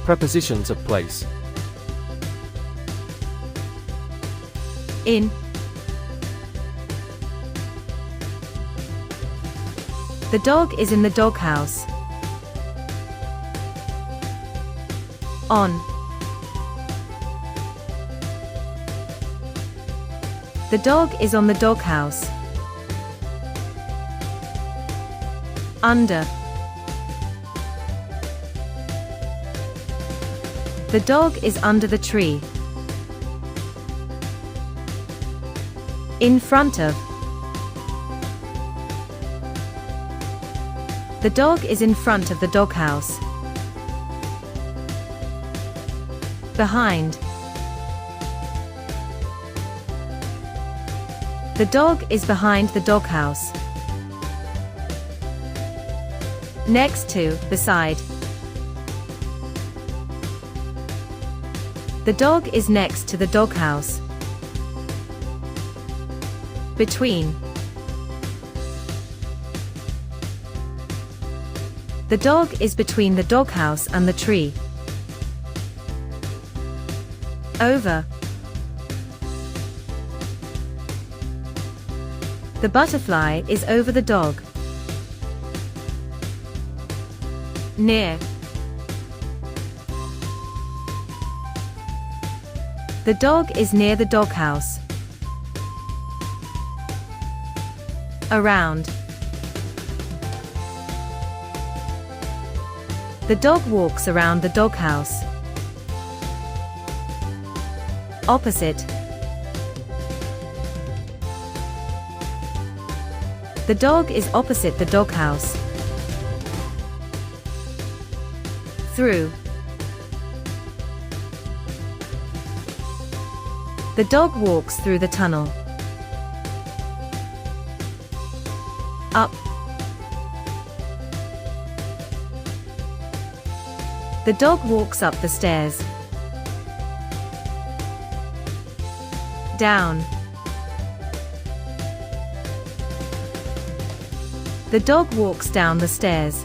Prepositions of place. In. The dog is in the doghouse. On. The dog is on the doghouse. Under. The dog is under the tree. In front of. The dog is in front of the doghouse. Behind. The dog is behind the doghouse. Next to, beside. The dog is next to the doghouse. Between. The dog is between the doghouse and the tree. Over. The butterfly is over the dog. Near. The dog is near the doghouse. Around. The dog walks around the doghouse. Opposite. The dog is opposite the doghouse. Through. The dog walks through the tunnel. Up. The dog walks up the stairs. Down. The dog walks down the stairs.